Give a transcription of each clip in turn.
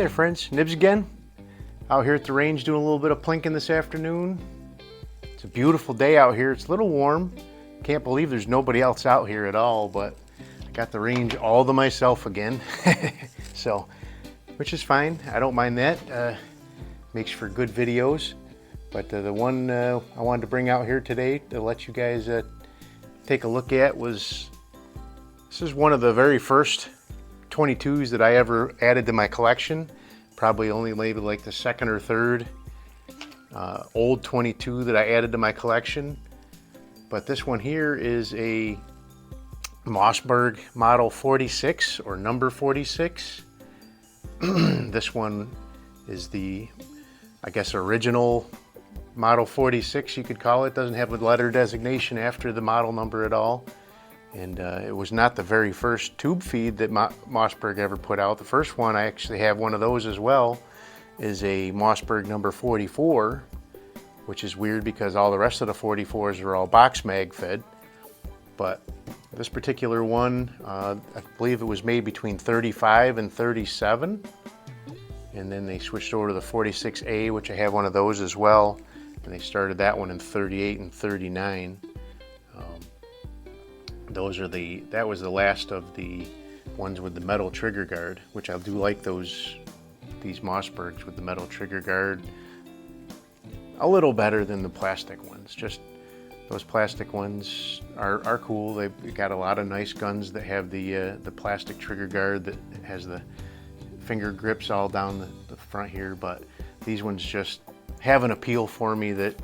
there friends, Nibs again. Out here at the range doing a little bit of plinking this afternoon. It's a beautiful day out here. It's a little warm. Can't believe there's nobody else out here at all, but I got the range all to myself again. So, which is fine. I don't mind that. Makes for good videos. But the one I wanted to bring out here today to let you guys take a look at was, this is one of the very first 22s that I ever added to my collection. Probably only maybe like the second or third old 22 that I added to my collection. But this one here is a Mossberg model 46 or number 46. This one is the, I guess, original model 46 you could call it. Doesn't have a letter designation after the model number at all. And it was not the very first tube feed that Mossberg ever put out. The first one, I actually have one of those as well, is a Mossberg number 44, which is weird because all the rest of the 44s are all box mag fed. But this particular one, I believe it was made between 35 and 37. And then they switched over to the 46A, which I have one of those as well. And they started that one in 38 and 39. That was the last of the ones with the metal trigger guard, which I do like these Mossbergs with the metal trigger guard a little better than the plastic ones. Just those plastic ones are cool. They've got a lot of nice guns that have the plastic trigger guard that has the finger grips all down the front here, but these ones just have an appeal for me that,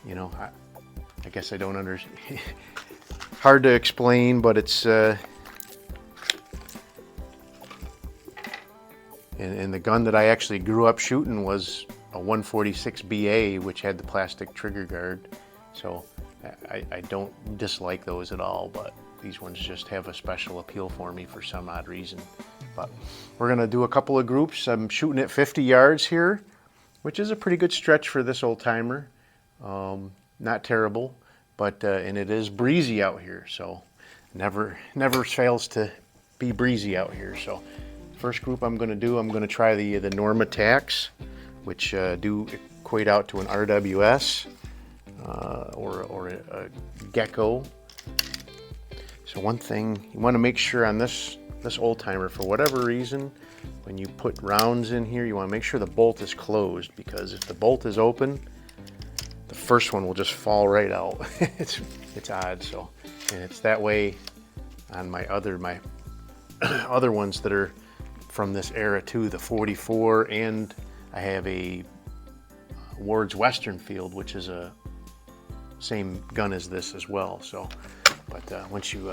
you know, I guess I don't understand. Hard to explain, but it's and the gun that I actually grew up shooting was a 146 BA, which had the plastic trigger guard. So I don't dislike those at all, but these ones just have a special appeal for me for some odd reason. But we're gonna do a couple of groups. I'm shooting at 50 yards here, which is a pretty good stretch for this old timer. Not terrible. But and it is breezy out here, so never fails to be breezy out here. So first group I'm going to try the Norm attacks, which do equate out to an RWS or a gecko. So one thing you want to make sure on this old timer, for whatever reason, when you put rounds in here, you want to make sure the bolt is closed, because if the bolt is open, the first one will just fall right out. It's odd. So, and it's that way on my other ones that are from this era too, the 44, and I have a Ward's Westernfield, which is a same gun as this as well. So, but once you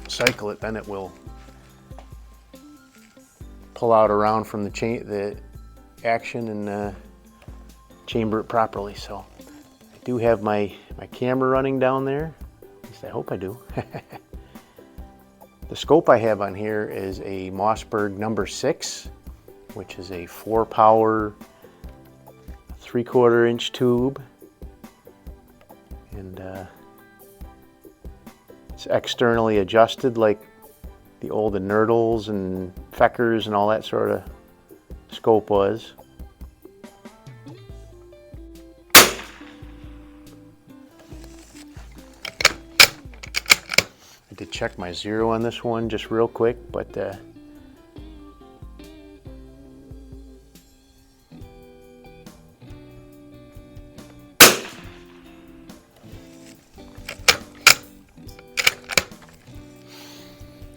cycle it, then it will pull out around from the action and chamber it properly. So I do have my camera running down there. At least I hope I do. The scope I have on here is a Mossberg number 6, which is a 4-power 3/4 inch tube, and it's externally adjusted like the old unertls and feckers and all that sort of scope was. To check my zero on this one just real quick, but I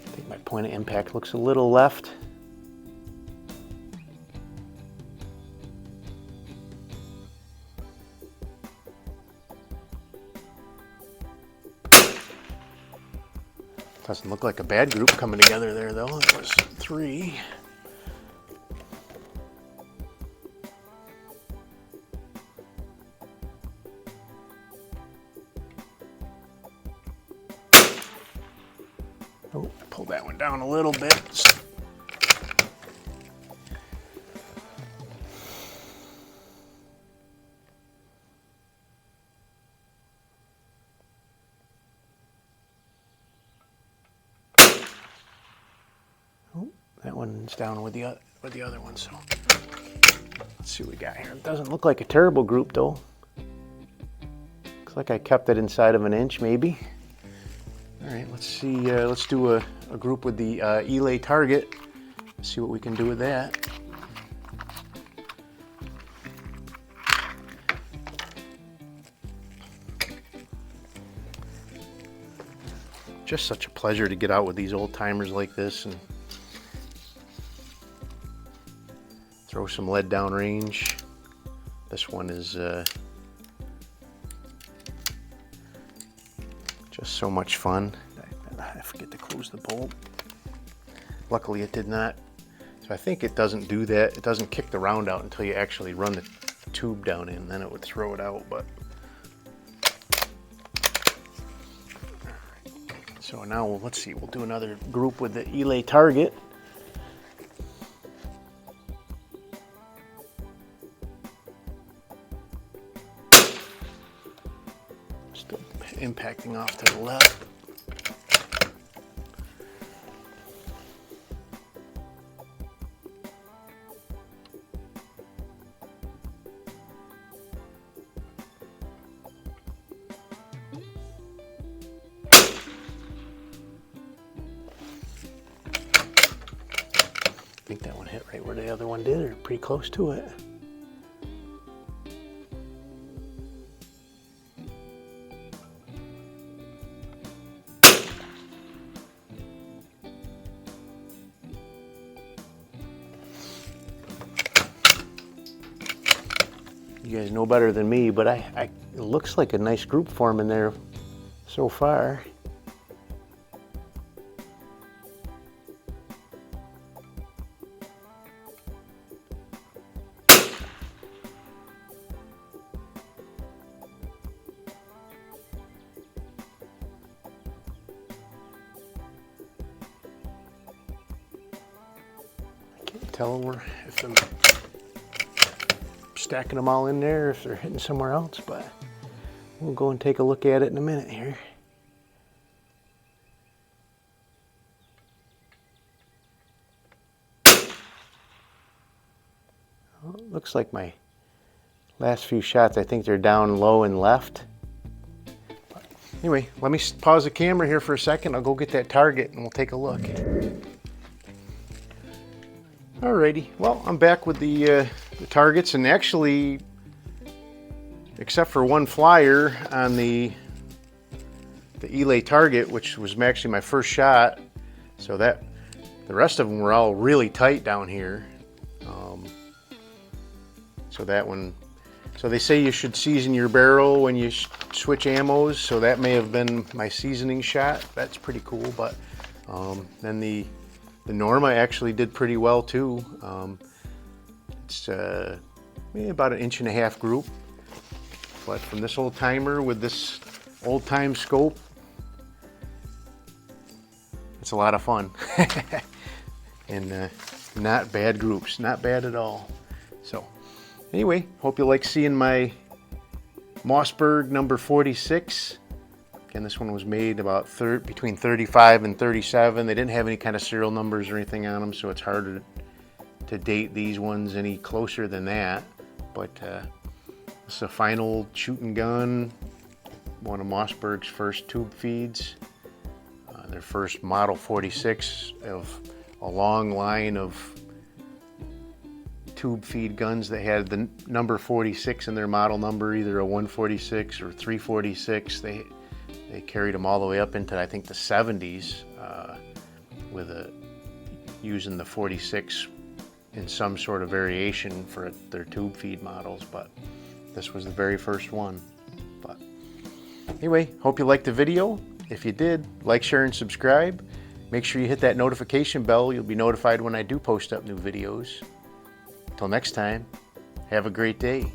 think my point of impact looks a little left. Doesn't look like a bad group coming together there though. It was 3. Oh, pull that one down a little bit. That one's down with the other one, so let's see what we got here. It doesn't look like a terrible group though. Looks like I kept it inside of an inch maybe. All right, let's see, let's do a group with the Elay target. See what we can do with that. Just such a pleasure to get out with these old timers like this and throw some lead down range. This one is just so much fun. I forget to close the bolt. Luckily it did not. So I think it doesn't do that. It doesn't kick the round out until you actually run the tube down in, then it would throw it out. But so now let's see, we'll do another group with the Elay target. Still impacting off to the left. I think that one hit right where the other one did, or pretty close to it. You guys know better than me, but it looks like a nice group forming there so far. Tell if I'm stacking them all in there, if they're hitting somewhere else, but we'll go and take a look at it in a minute here. Well, it looks like my last few shots, I think they're down low and left. But anyway, let me pause the camera here for a second. I'll go get that target and we'll take a look. Alrighty, well, I'm back with the targets, and actually, except for one flyer on the Elay target, which was actually my first shot, so that the rest of them were all really tight down here. So that one, so they say you should season your barrel when you switch ammos, so that may have been my seasoning shot. That's pretty cool, but then the Norma actually did pretty well too. It's maybe about 1.5 inch group, but from this old timer with this old time scope, it's a lot of fun. And not bad groups, not bad at all. So anyway, hope you like seeing my Mossberg number 46. Again, this one was made about between 35 and 37. They didn't have any kind of serial numbers or anything on them, so it's harder to date these ones any closer than that. But this is a fine old shooting gun, one of Mossberg's first tube feeds, their first Model 46 of a long line of tube feed guns that had the number 46 in their model number, either a 146 or 346. They carried them all the way up into, I think, the 70s with using the 46 in some sort of variation for their tube feed models, but this was the very first one. But anyway, hope you liked the video. If you did, like, share, and subscribe. Make sure you hit that notification bell. You'll be notified when I do post up new videos. Until next time, have a great day.